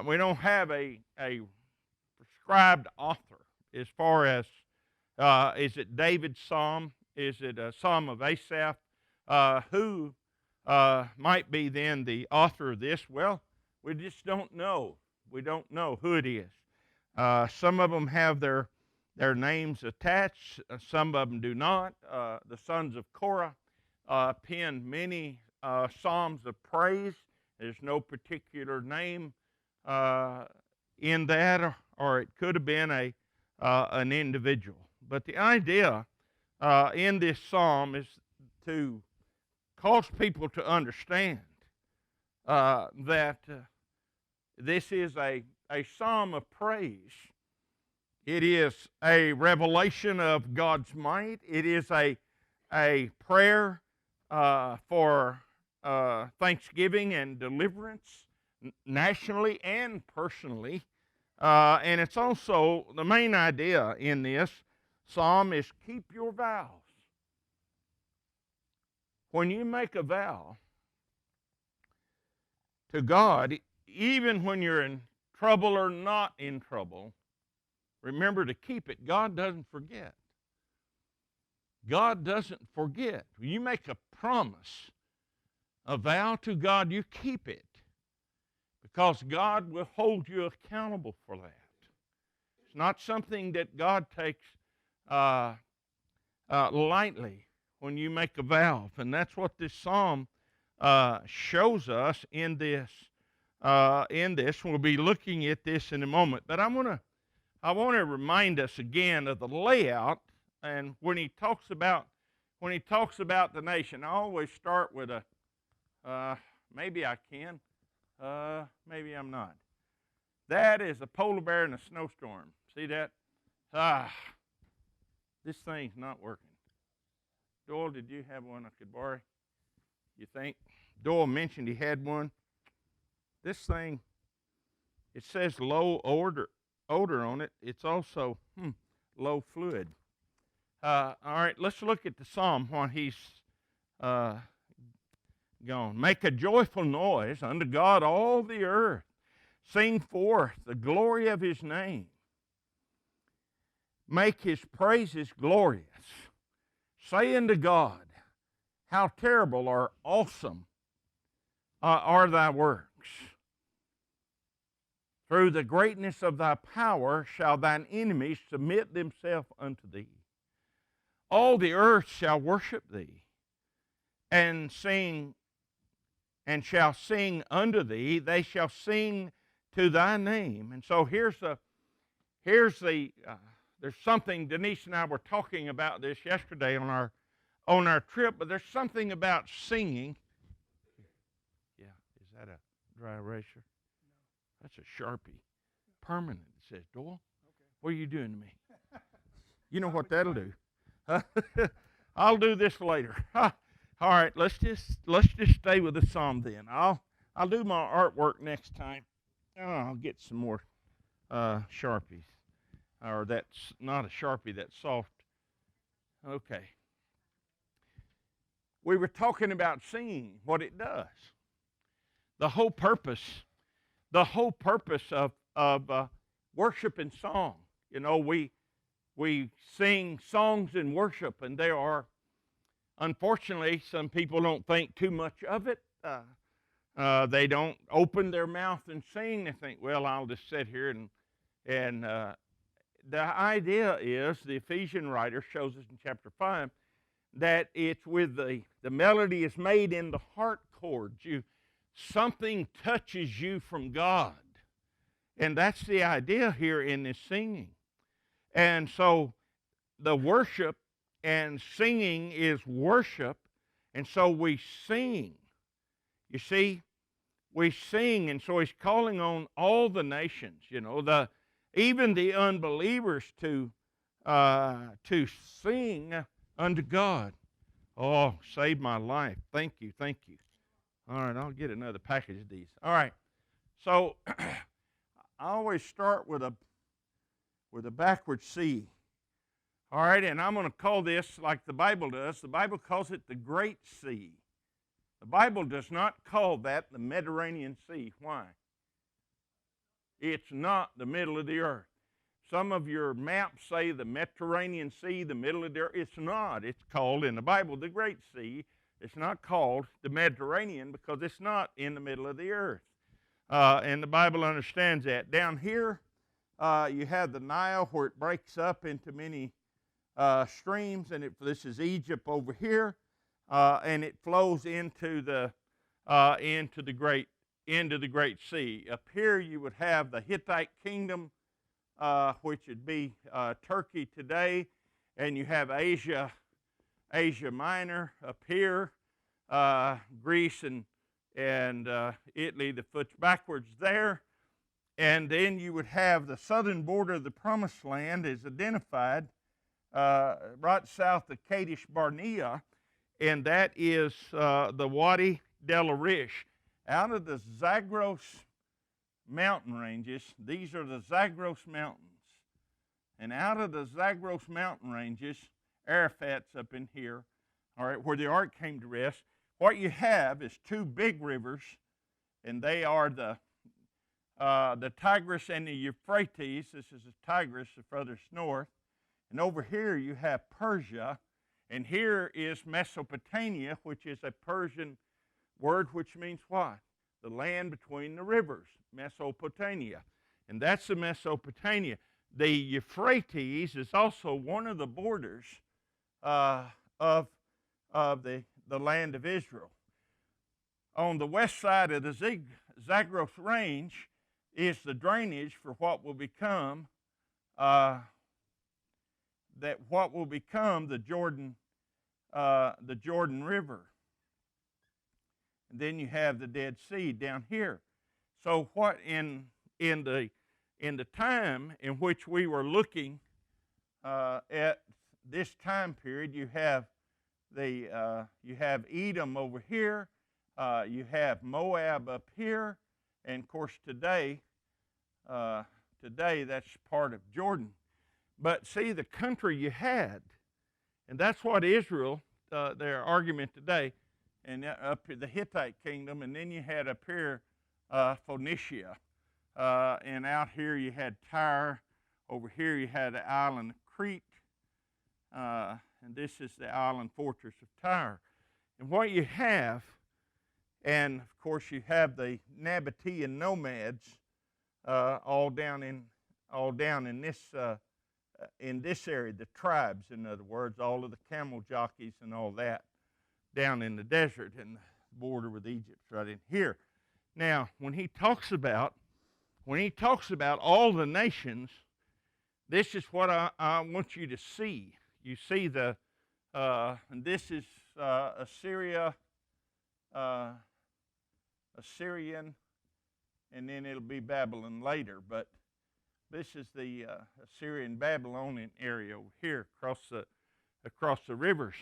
we don't have a prescribed author as far as is it David's psalm? Is it a psalm of Asaph? Who might be then the author of this? Well, we just don't know. We don't know who it is. Some of them have their names attached. Some of them do not. The sons of Korah penned many psalms of praise. There's no particular name in that, or it could have been an individual. But the idea in this psalm is to cause people to understand that this is a psalm of praise. It is a revelation of God's might. It is a prayer for thanksgiving and deliverance nationally and personally. And it's also, the main idea in this psalm is keep your vows. When you make a vow to God, even when you're in trouble or not in trouble, remember to keep it. God doesn't forget. God doesn't forget. When you make a promise, a vow to God, you keep it, because God will hold you accountable for that. It's not something that God takes lightly when you make a vow. And that's what this psalm shows us in this. We'll be looking at this in a moment. But I want to remind us again of the layout. And when he talks about the nation, I always start with maybe I can, maybe I'm not. That is a polar bear in a snowstorm. See that? This thing's not working. Doyle, did you have one I could borrow? You think? Doyle mentioned he had one. This thing, it says low odor on it. It's also low fluid. All right, let's look at the psalm when he's gone. Make a joyful noise unto God, all the earth. Sing forth the glory of his name. Make his praises glorious. Say unto God, how terrible or awesome are thy works. Through the greatness of thy power shall thine enemies submit themselves unto thee. All the earth shall worship thee, and sing, and shall sing unto thee. They shall sing to thy name. And so here's there's something. Denise and I were talking about this yesterday on our trip, but there's something about singing. Yeah, is that a dry eraser? That's a Sharpie. Permanent, it says. Doyle, what are you doing to me? You know what that'll do. I'll do this later. All right, let's just stay with the psalm then. I'll do my artwork next time. Oh, I'll get some more Sharpies. Or that's not a Sharpie, that's soft. Okay. We were talking about singing, what it does. The whole purpose of worship and song. You know, we sing songs in worship, and there are, unfortunately, some people don't think too much of it. They don't open their mouth and sing. They think, well, I'll just sit here and the idea is, the Ephesian writer shows us in chapter 5, that it's with the melody is made in the heart chords. Something touches you from God. And that's the idea here in this singing. And so the worship and singing is worship. And so we sing. You see, we sing. And so he's calling on all the nations, you know, even the unbelievers to sing unto God. Oh, save my life. Thank you. All right, I'll get another package of these. All right, so I always start with a backward C. All right, and I'm going to call this like the Bible does. The Bible calls it the Great Sea. The Bible does not call that the Mediterranean Sea. Why? It's not the middle of the earth. Some of your maps say the Mediterranean Sea, the middle of the earth. It's not. It's called in the Bible the Great Sea. It's not called the Mediterranean because it's not in the middle of the earth. And the Bible understands that. Down here, you have the Nile where it breaks up into many streams, and this is Egypt over here, and it flows into the Great Sea. Up here, you would have the Hittite kingdom, which would be Turkey today, and you have Asia Minor up here, Greece and Italy, the foot's backwards there, and then you would have the southern border of the Promised Land is identified right south of Kadesh Barnea, and that is the Wadi del Arish. Out of the Zagros mountain ranges, these are the Zagros Mountains. And out of the Zagros mountain ranges, Arafat's up in here, all right, where the ark came to rest. What you have is two big rivers, and they are the Tigris and the Euphrates. This is the Tigris, the furthest north. And over here you have Persia, and here is Mesopotamia, which is a Persian word which means what? The land between the rivers, Mesopotamia. And that's the Mesopotamia. The Euphrates is also one of the borders of the land of Israel. On the west side of the Zagros Range is the drainage for what will become the Jordan River. And then you have the Dead Sea down here. So what in the time in which we were looking at this time period, you have Edom over here, you have Moab up here, and of course today that's part of Jordan. But see the country you had, and that's what Israel, their argument today, and up the Hittite kingdom, and then you had up here Phoenicia, and out here you had Tyre. Over here you had the island of Crete, and this is the island fortress of Tyre. And what you have, and of course you have the Nabatean nomads all down in this area, the tribes, in other words, all of the camel jockeys and all that, down in the desert and the border with Egypt right in here. Now, when he talks about all the nations, this is what I want you to see. You see and this is Assyrian, and then it'll be Babylon later. But this is the Assyrian Babylonian area over here across the rivers.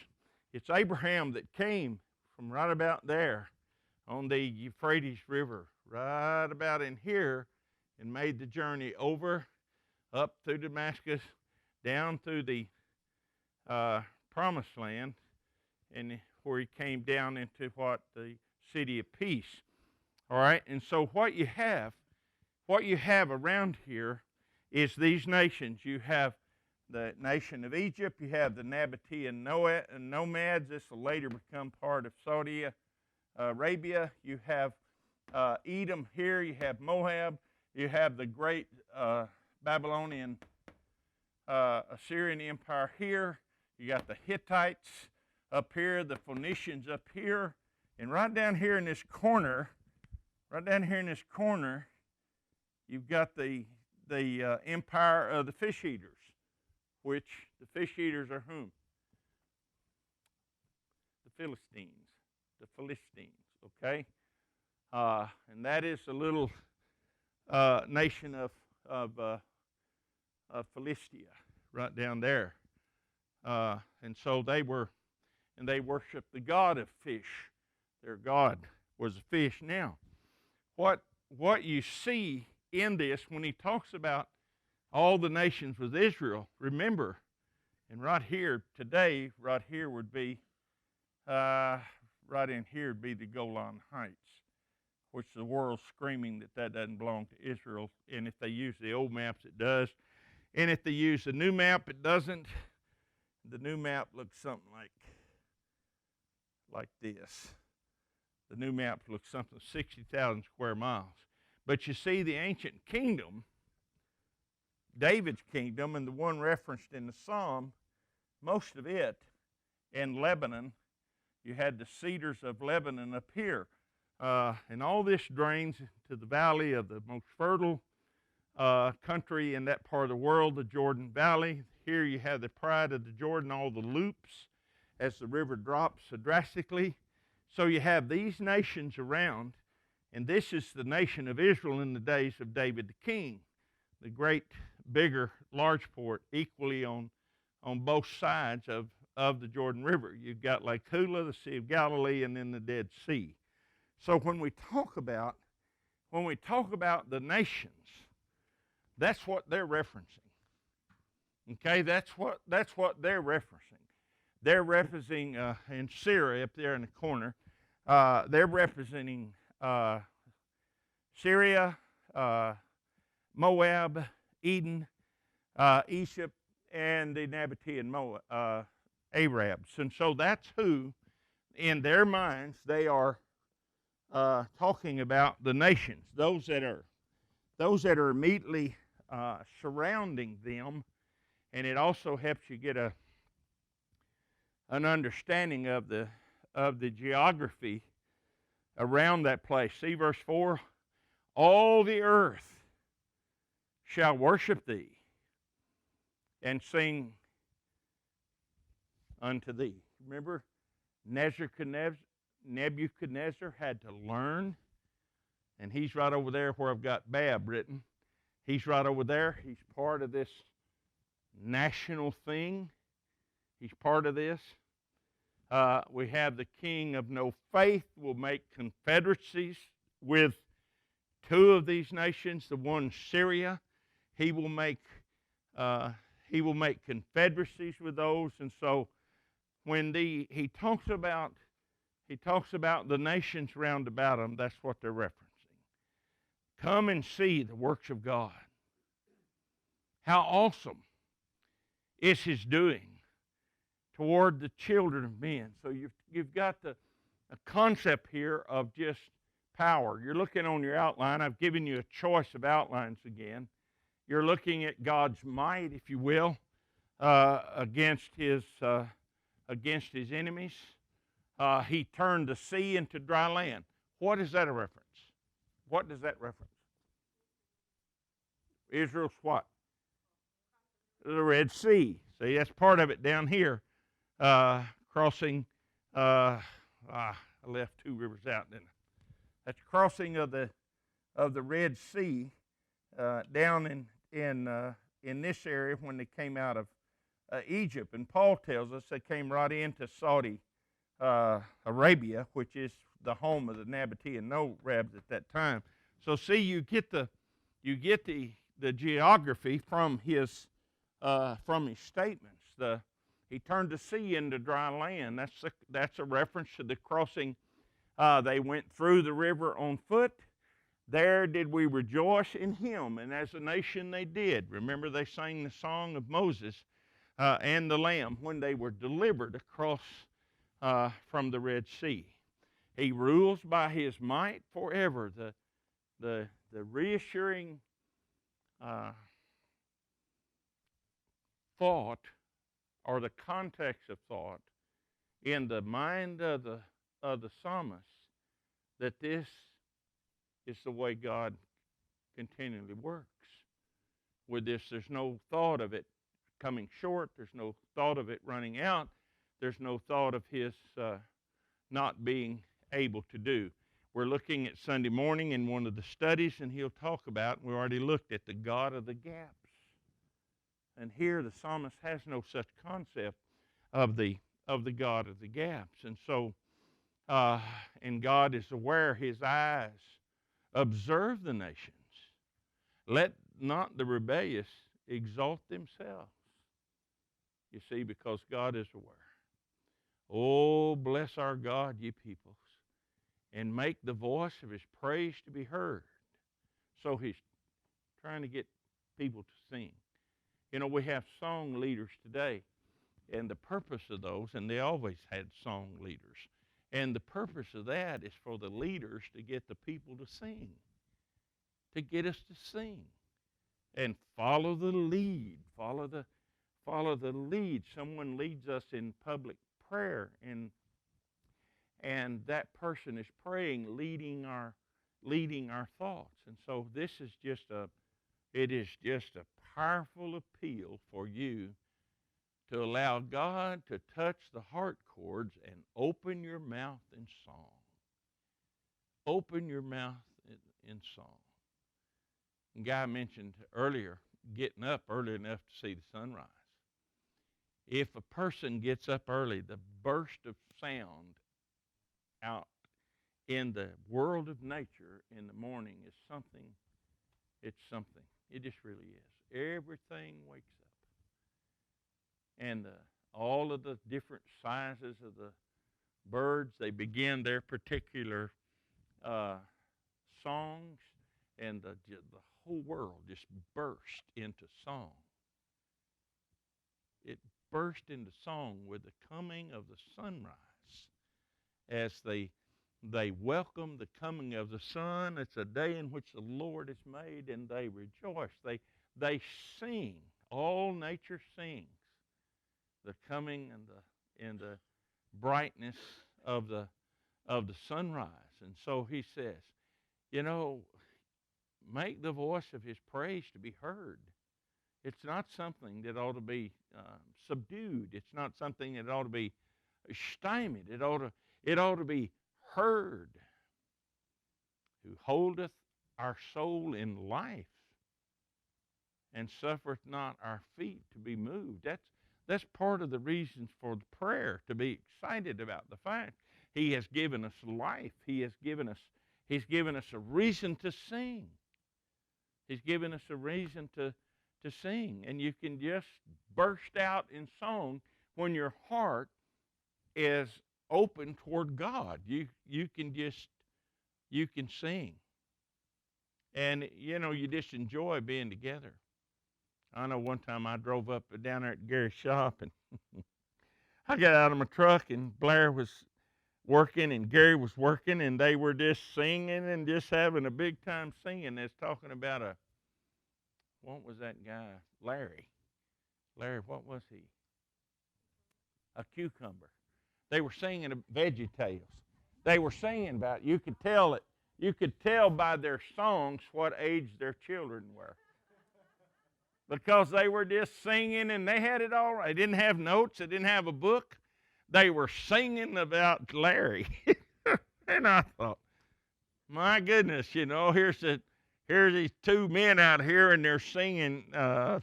It's Abraham that came from right about there on the Euphrates River, right about in here, and made the journey over, up through Damascus, down through the Promised Land, and where he came down into the city of peace. All right, and so what you have around here is these nations. You have the nation of Egypt, you have the Nabatean nomads. This will later become part of Saudi Arabia. You have Edom here, you have Moab, you have the great Babylonian Assyrian Empire here, you got the Hittites up here, the Phoenicians up here, and right down here in this corner, you've got the empire of the fish eaters, which the fish eaters are whom? The Philistines, okay? And that is a little nation of Philistia right down there. And so they worshiped the god of fish. Their god was a fish. Now, what you see in this when he talks about all the nations with Israel, remember, and right here today, right here would be, right in here would be the Golan Heights. which the world's screaming that that doesn't belong to Israel. And if they use the old maps, it does. And if they use the new map, it doesn't. The new map looks something like this. The new map looks something 60,000 square miles. But you see, the ancient kingdom, David's kingdom, and the one referenced in the Psalm, most of it in Lebanon, you had the cedars of Lebanon up here. And all this drains to the valley of the most fertile country in that part of the world, the Jordan Valley. Here you have the pride of the Jordan, all the loops as the river drops so drastically. So you have these nations around, and this is the nation of Israel in the days of David the king, the great, bigger, large port, equally on both sides of the Jordan River. You've got Lake Hula, the Sea of Galilee, and then the Dead Sea. So when we talk about the nations, that's what they're referencing. Okay, that's what they're referencing. They're representing in Syria up there in the corner. They're representing Syria, Moab, Edom, Egypt, and the Nabatean Arabs. And so that's who, in their minds, they are talking about the nations. Those that are immediately surrounding them, and it also helps you get an understanding of the geography around that place. See verse 4, all the earth shall worship thee and sing unto thee. Remember, Nebuchadnezzar had to learn, and he's right over there where I've got Bab written. He's right over there. He's part of this national thing. He's part of this. We have the king of no faith will make confederacies with two of these nations. The one Syria, he will make confederacies with those. And so when he talks about the nations round about him, that's what they're referencing. Come and see the works of God. How awesome is his doing toward the children of men. So you've got a concept here of just power. You're looking on your outline. I've given you a choice of outlines again. You're looking at God's might, if you will, against his enemies. He turned the sea into dry land. What is that a reference? What does that reference? Israel's what? The Red Sea. See, that's part of it down here. Crossing, I left two rivers out, didn't I? That's crossing of the Red Sea down in this area when they came out of Egypt. And Paul tells us they came right into Saudi Arabia, which is the home of the Nabatean Arabs at that time. So see, you get the geography from his statements. He turned the sea into dry land. That's a reference to the crossing. They went through the river on foot. There did we rejoice in him, and as a nation they did. Remember, they sang the song of Moses and the Lamb when they were delivered across from the Red Sea. He rules by his might forever. The reassuring thought, or the context of thought in the mind of the psalmist, that this is the way God continually works. With this, there's no thought of it coming short. There's no thought of it running out. There's no thought of his not being able to do. We're looking at Sunday morning in one of the studies, and he'll talk about, we already looked at the God of the gaps. And here the psalmist has no such concept of the God of the gaps. And so, and God is aware, his eyes observe the nations. Let not the rebellious exalt themselves. You see, because God is aware. Oh, bless our God, ye peoples. and make the voice of his praise to be heard. So he's trying to get people to sing. You know, we have song leaders today, and the purpose of those, and they always had song leaders, and the purpose of that is for the leaders to get the people to sing, to get us to sing, and follow the lead, follow the lead. Someone leads us in public prayer, and that person is praying, leading our thoughts. And so this is it is just a powerful appeal for you to allow God to touch the heart chords and open your mouth in song. Open your mouth in song. And Guy mentioned earlier getting up early enough to see the sunrise. If a person gets up early, the burst of sound out in the world of nature in the morning is something. It's something. It just really is. Everything wakes up. And all of the different sizes of the birds, they begin their particular songs, and the whole world just burst into song. It burst into song with the coming of the sunrise as they welcome the coming of the sun. It's a day in which the Lord has made, and they rejoice. They sing. All nature sings the coming and the brightness of the sunrise. And so he says, you know, make the voice of his praise to be heard. It's not something that ought to be subdued. It's not something that ought to be stymied. It ought to be heard. Who holdeth our soul in life, and suffereth not our feet to be moved. That's part of the reasons for the prayer, to be excited about the fact he has given us life. He's given us a reason to sing. He's given us a reason to sing. And you can just burst out in song when your heart is open toward God. You can sing. And, you know, you just enjoy being together. I know one time I drove up down there at Gary's shop, and I got out of my truck, and Blair was working and Gary was working, and they were just singing and just having a big time singing. It's talking about what was that guy? Larry, what was he? A cucumber. They were singing VeggieTales. They were singing about, you could tell by their songs what age their children were. Because they were just singing, and they had it all right. They didn't have notes. They didn't have a book. They were singing about Larry. And I thought, my goodness, you know, here's these two men out here, and they're singing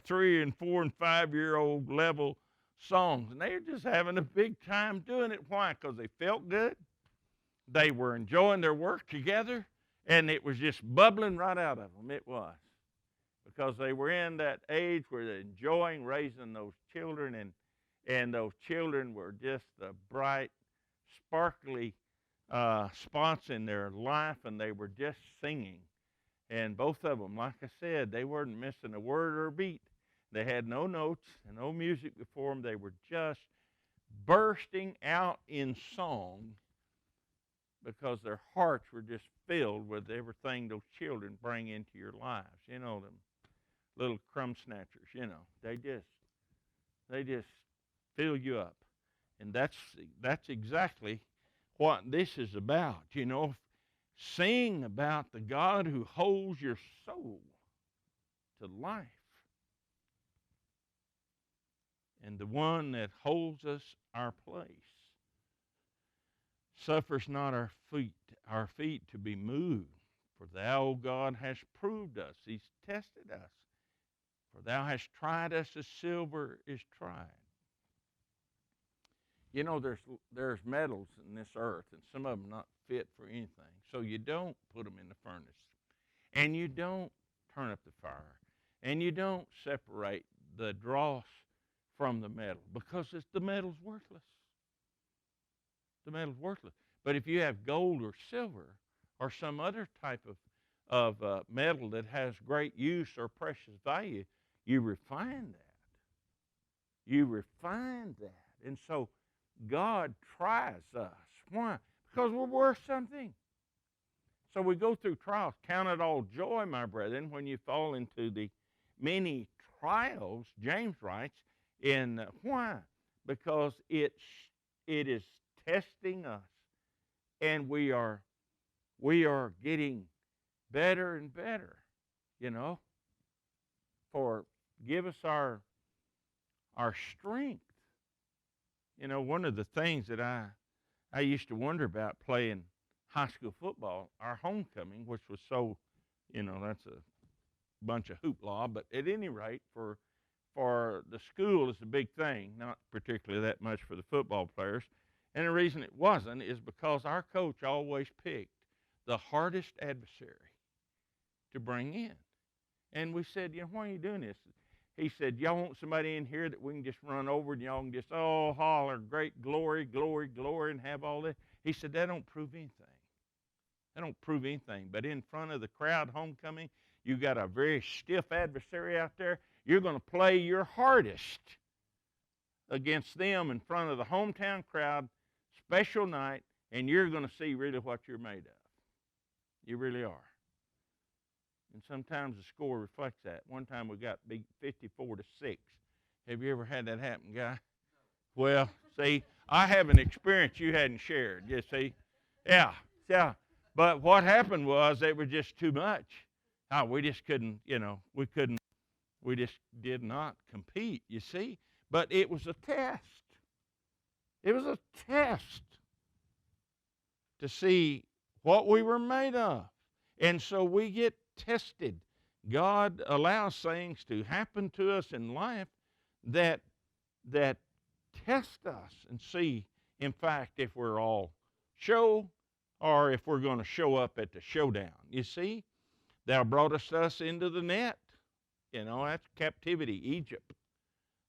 3 and 4 and 5-year-old level songs. And they're just having a big time doing it. Why? Because they felt good. They were enjoying their work together, and it was just bubbling right out of them. It was. Because they were in that age where they're enjoying raising those children, and those children were just the bright, sparkly spots in their life, and they were just singing. And both of them, like I said, they weren't missing a word or a beat. They had no notes and no music before them. They were just bursting out in song because their hearts were just filled with everything those children bring into your lives. You know, them little crumb snatchers, you know. They just fill you up. And that's exactly what this is about, you know. Sing about the God who holds your soul to life, and the one that holds us our place. Suffers not our feet to be moved. For thou, O God, hast proved us. He's tested us. For thou hast tried us as silver is tried. You know, there's metals in this earth, and some of them not fit for anything. So you don't put them in the furnace, and you don't turn up the fire, and you don't separate the dross from the metal, because the metal's worthless. The metal's worthless. But if you have gold or silver or some other type of metal that has great use or precious value, you refine that. You refine that. And so God tries us. Why? Because we're worth something. So we go through trials. Count it all joy, my brethren, when you fall into the many trials, James writes, in why? Because it is testing us, and we are getting better and better, you know. For give us our strength. You know, one of the things that I used to wonder about playing high school football, our homecoming, which was so, you know, that's a bunch of hoopla, but at any rate, for the school is a big thing, not particularly that much for the football players. And the reason it wasn't is because our coach always picked the hardest adversary to bring in. And we said, you know, why are you doing this? He said, y'all want somebody in here that we can just run over and y'all can just, oh, holler, great glory, glory, glory, and have all that. He said, that don't prove anything. That don't prove anything. But in front of the crowd homecoming, you got a very stiff adversary out there. You're going to play your hardest against them in front of the hometown crowd, special night, and you're going to see really what you're made of. You really are. And sometimes the score reflects that. One time we got beat 54-6. Have you ever had that happen, guy? Well, see, I have an experience you hadn't shared. You see? Yeah. But what happened was it was just too much. We just couldn't, you know, we just did not compete, you see. But it was a test. It was a test to see what we were made of. And so we get tested. God allows things to happen to us in life that test us and see, in fact, if we're all show or if we're going to show up at the showdown. You see, thou broughtest us into the net. You know, that's captivity, Egypt.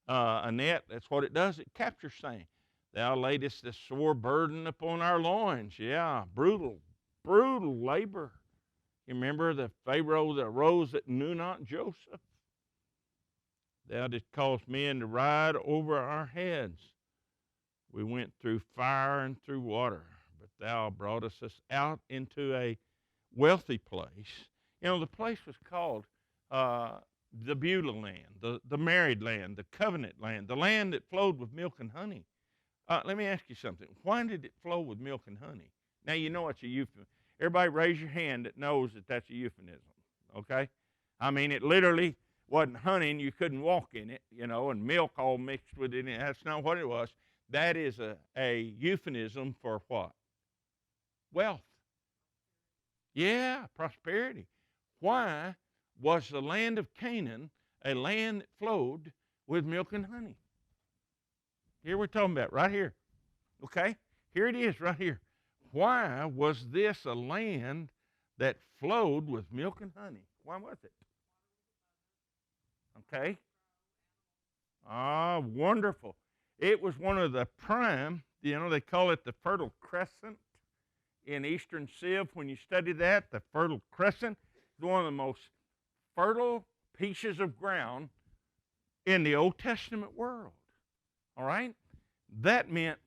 A net, that's what it does. It captures things. Thou laidest a sore burden upon our loins. Yeah, brutal labor. You remember the Pharaoh that arose that knew not Joseph? Thou didst cause men to ride over our heads. We went through fire and through water, but thou broughtest us out into a wealthy place. You know, the place was called the Beulah land, the married land, the covenant land, the land that flowed with milk and honey. Let me ask you something. Why did it flow with milk and honey? Now, you know it's a euphemism. Everybody raise your hand that knows that that's a euphemism, okay? I mean, it literally wasn't honey and you couldn't walk in it, you know, and milk all mixed with it. That's not what it was. That is a euphemism for what? Wealth. Yeah, prosperity. Why was the land of Canaan a land that flowed with milk and honey? Here we're talking about, right here, okay? Here it is, right here. Why was this a land that flowed with milk and honey? Why was it? Okay. Wonderful. It was one of the prime, you know, they call it the Fertile Crescent in Eastern Civ. When you study that, the Fertile Crescent is one of the most fertile pieces of ground in the Old Testament world. All right? That meant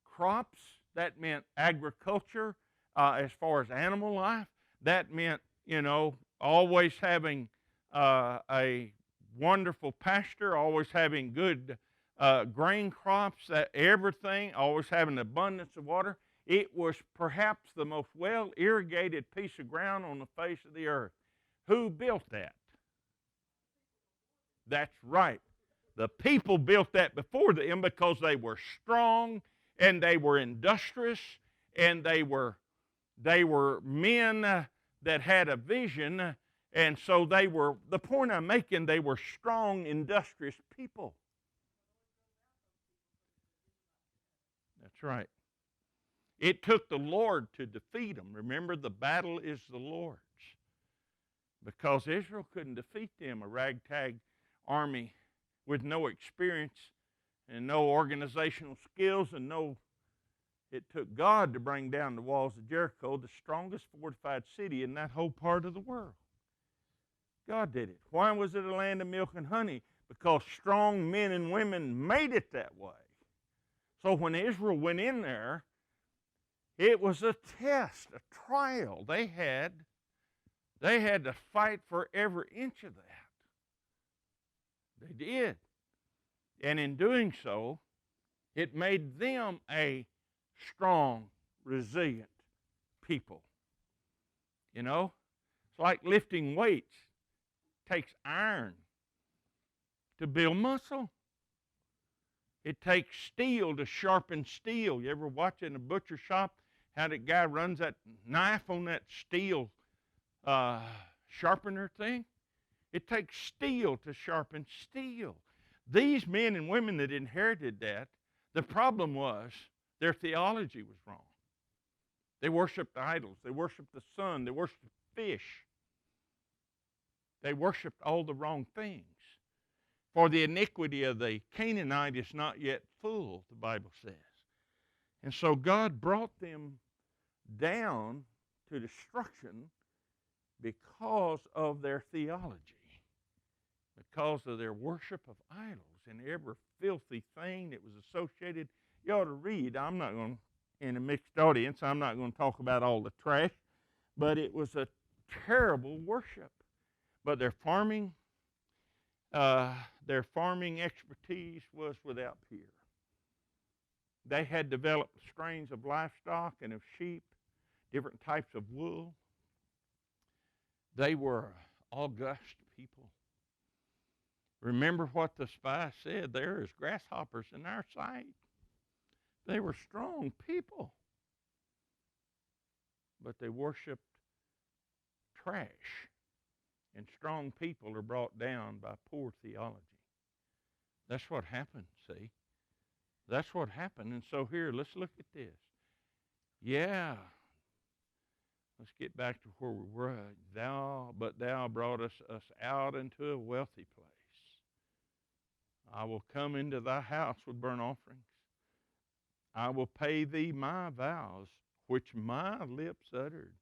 crops. That meant agriculture as far as animal life. That meant, you know, always having a wonderful pasture, always having good grain crops, that everything, always having abundance of water. It was perhaps the most well-irrigated piece of ground on the face of the earth. Who built that? That's right. The people built that before them because they were strong and they were industrious and they were men that had a vision, and so they were, the point I'm making, they were strong, industrious people. That's right. It took the Lord to defeat them. Remember, the battle is the Lord's. Because Israel couldn't defeat them, a ragtag army with no experience and no organizational skills and no, It took God to bring down the walls of Jericho, the strongest fortified city in that whole part of the world. God did it. Why was it a land of milk and honey? Because strong men and women made it that way. So when Israel went in there, it was a test, a trial. They had to fight for every inch of that. They did. And in doing so, it made them a strong, resilient people. You know, it's like lifting weights. It takes iron to build muscle. It takes steel to sharpen steel. You ever watch in a butcher shop how that guy runs that knife on that steel sharpener thing? It takes steel to sharpen steel. These men and women that inherited that, the problem was their theology was wrong. They worshiped idols. They worshiped the sun. They worshiped fish. They worshiped all the wrong things. For the iniquity of the Canaanite is not yet full, the Bible says. And so God brought them down to destruction because of their theology, because of their worship of idols and every filthy thing that was associated. You ought to read. I'm not going to, in a mixed audience, I'm not going to talk about all the trash, but it was a terrible worship. But their farming expertise was without peer. They had developed strains of livestock and of sheep, different types of wool. They were august people. Remember what the spy said, there is grasshoppers in our sight. They were strong people, but they worshiped trash. And strong people are brought down by poor theology. That's what happened, see? That's what happened. And so here, let's look at this. Yeah. Let's get back to where we were. But thou broughtest us out into a wealthy place. I will come into thy house with burnt offerings. I will pay thee my vows, which my lips uttered,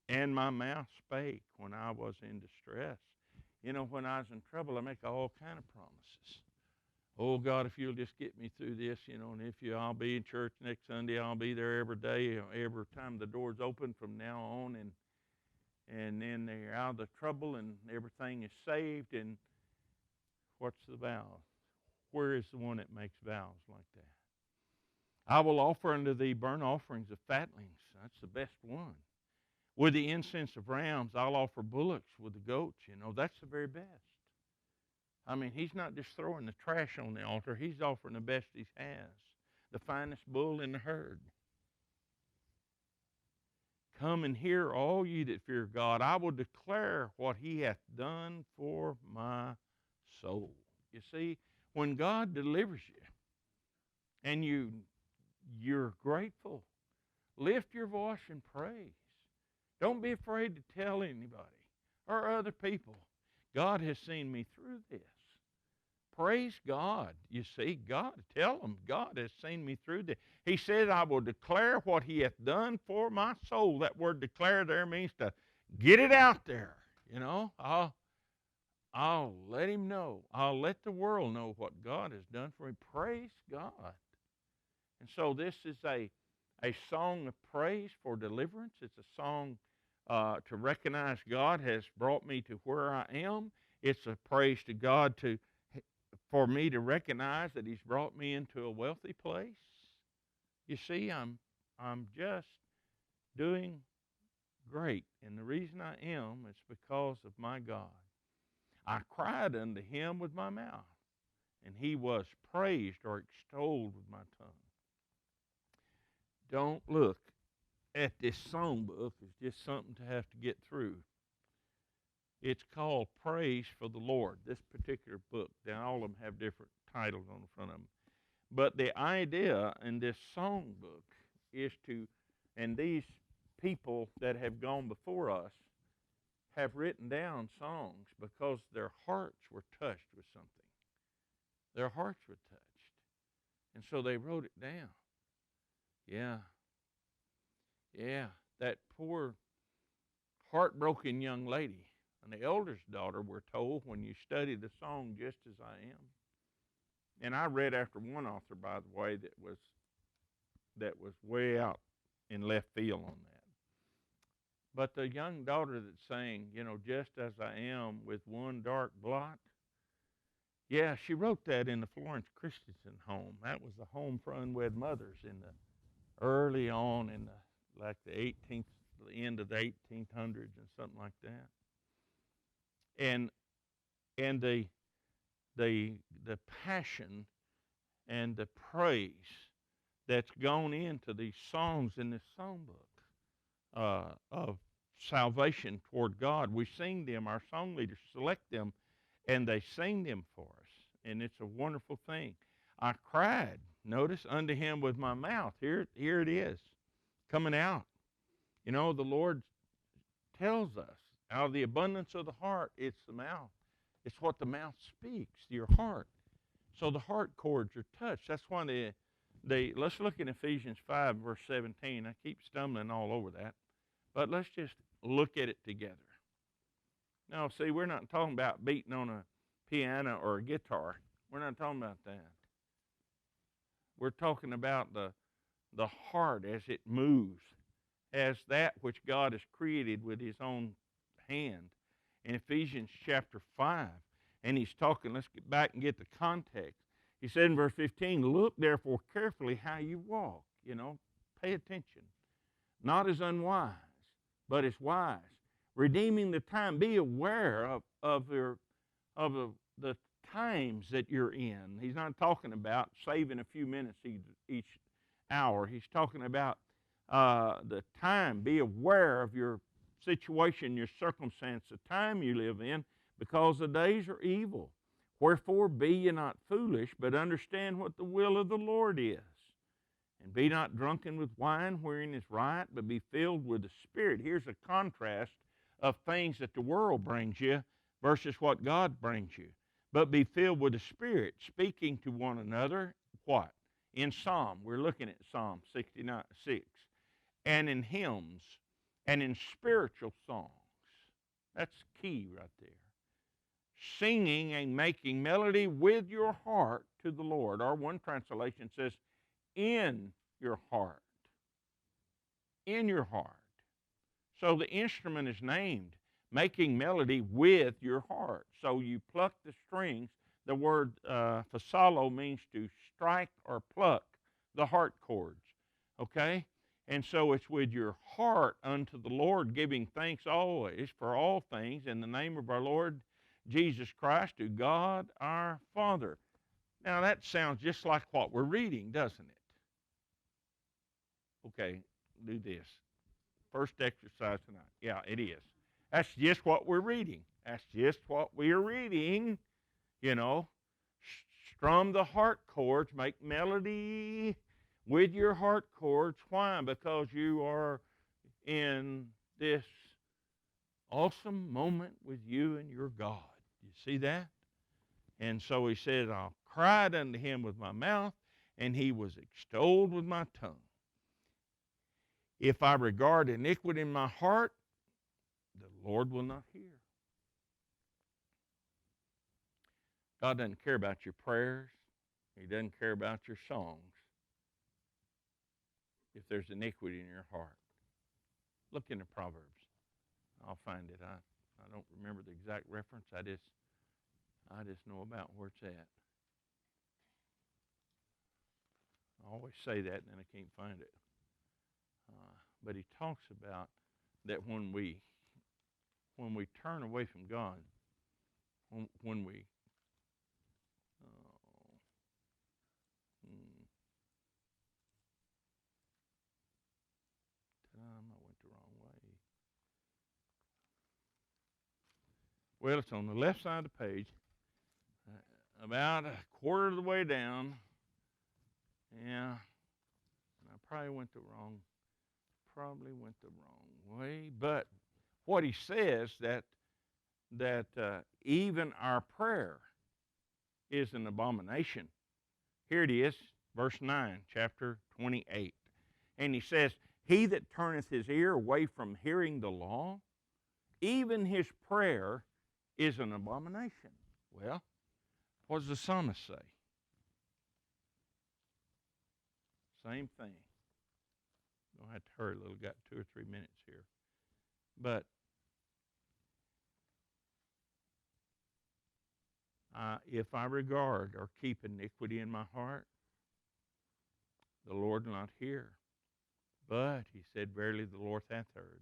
and my mouth spake when I was in distress. You know, when I was in trouble, I make all kind of promises. Oh, God, if you'll just get me through this, you know, and I'll be in church next Sunday, I'll be there every day, every time the door's open from now on, and then they're out of the trouble, and everything is saved, and what's the vow? Where is the one that makes vows like that? I will offer unto thee burnt offerings of fatlings. That's the best one. With the incense of rams, I'll offer bullocks with the goats. You know, that's the very best. I mean, he's not just throwing the trash on the altar. He's offering the best he has, the finest bull in the herd. Come and hear, all ye that fear God. I will declare what he hath done for my soul. You see, when God delivers you and you're grateful, lift your voice in praise. Don't be afraid to tell anybody or other people, God has seen me through this. Praise God. You see, God, tell them, God has seen me through this. He said, I will declare what he hath done for my soul. That word declare there means to get it out there. You know, I'll let him know. I'll let the world know what God has done for me. Praise God. And so this is a song of praise for deliverance. It's a song to recognize God has brought me to where I am. It's a praise to God for me to recognize that he's brought me into a wealthy place. You see, I'm just doing great. And the reason I am is because of my God. I cried unto him with my mouth, and he was praised or extolled with my tongue. Don't look at this songbook as just something to have to get through. It's called Praise for the Lord, this particular book. Now, all of them have different titles on the front of them. But the idea in this songbook is to, and these people that have gone before us have written down songs because their hearts were touched with something. Their hearts were touched. And so they wrote it down. Yeah. Yeah. That poor heartbroken young lady. And the eldest daughter, we're told, when you study the song Just As I Am. And I read after one author, by the way, that was way out in left field on that. But the young daughter that sang, just as I am with one dark blot, yeah, she wrote that in the Florence Christensen home. That was the home for unwed mothers in the early on in the 18th, the end of the 1800s and something like that. And and the passion and the praise that's gone into these songs in this songbook of salvation toward God. We sing them, our song leaders select them, and they sing them for us. And it's a wonderful thing. I cried, notice, unto him with my mouth. Here it is, coming out. The Lord tells us, out of the abundance of the heart, it's the mouth. It's what the mouth speaks, your heart. So the heart chords are touched. That's why let's look at Ephesians 5, verse 17. I keep stumbling all over that. But let's just look at it together. Now, see, we're not talking about beating on a piano or a guitar. We're not talking about that. We're talking about the heart as it moves, as that which God has created with his own hand. In Ephesians chapter 5, and he's talking, let's get back and get the context. He said in verse 15, look therefore carefully how you walk. Pay attention. Not as unwise, but as wise. Redeeming the time. Be aware of the times that you're in. He's not talking about saving a few minutes each hour. He's talking about the time. Be aware of your situation, your circumstance, the time you live in, because the days are evil. Wherefore be ye not foolish, but understand what the will of the Lord is. And be not drunken with wine, wherein is right, but be filled with the Spirit. Here's a contrast of things that the world brings you versus what God brings you. But be filled with the Spirit, speaking to one another, what? In Psalm. We're looking at Psalm 69:6. And in hymns, and in spiritual songs. That's key right there. Singing and making melody with your heart to the Lord. Or one translation says, in your heart. In your heart. So the instrument is named, making melody with your heart. So you pluck the strings. The word phasalo means to strike or pluck the heart chords. Okay? And so it's with your heart unto the Lord, giving thanks always for all things in the name of our Lord Jesus Christ, to God our Father. Now that sounds just like what we're reading, doesn't it? Okay, do this. First exercise tonight. Yeah, it is. That's just what we're reading. That's just what we are reading. Strum the heart chords, make melody with your heart chords. Why? Because you are in this awesome moment with you and your God. You see that? And so he said, I cried unto him with my mouth, and he was extolled with my tongue. If I regard iniquity in my heart, the Lord will not hear. God doesn't care about your prayers. He doesn't care about your songs if there's iniquity in your heart. Look in the Proverbs. I'll find it. I don't remember the exact reference. I just know about where it's at. I always say that, and then I can't find it. But he talks about that when we turn away from God, when we I went the wrong way. Well, it's on the left side of the page, about a quarter of the way down. Yeah, I probably went the wrong way. But what he says that even our prayer is an abomination. Here it is, verse 9, chapter 28. And he says, he that turneth his ear away from hearing the law, even his prayer is an abomination. Well, what does the psalmist say? Same thing. Don't have to hurry a little. Got 2 or 3 minutes here. But if I regard or keep iniquity in my heart, the Lord will not hear. But, he said, verily the Lord hath heard.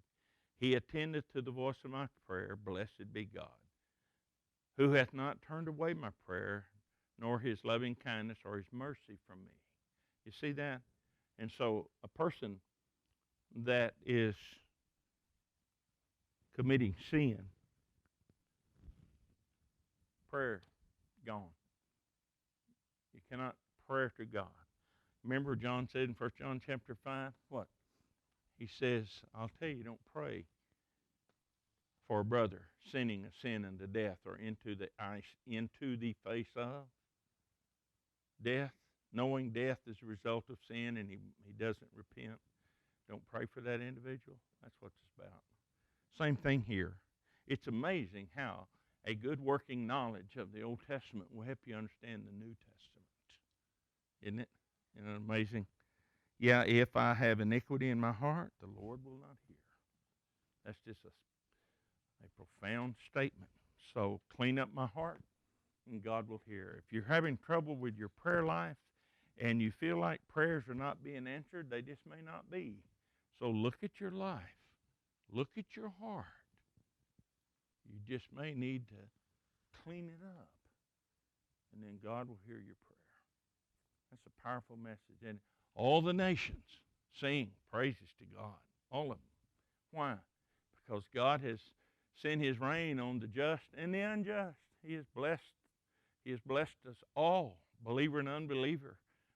He attendeth to the voice of my prayer. Blessed be God, who hath not turned away my prayer, nor his loving kindness or his mercy from me. You see that? And so a person that is committing sin, prayer gone. You cannot pray to God. Remember John said in 1 John chapter 5, what? He says, I'll tell you, don't pray for a brother sinning a sin unto death, or into the face of death, knowing death is a result of sin and he doesn't repent. Don't pray for that individual. That's what it's about. Same thing here. It's amazing how a good working knowledge of the Old Testament will help you understand the New Testament. Isn't it? Isn't it amazing? Yeah, if I have iniquity in my heart, the Lord will not hear. That's just a profound statement. So clean up my heart, and God will hear. If you're having trouble with your prayer life, and you feel like prayers are not being answered, they just may not be. So look at your life. Look at your heart. You just may need to clean it up, and then God will hear your prayer. That's a powerful message. And all the nations sing praises to God, all of them. Why? Because God has sent his rain on the just and the unjust. He has blessed us all, believer and unbeliever,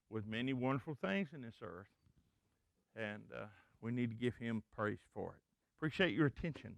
with many wonderful things in this earth. And we need to give him praise for it. Appreciate your attention.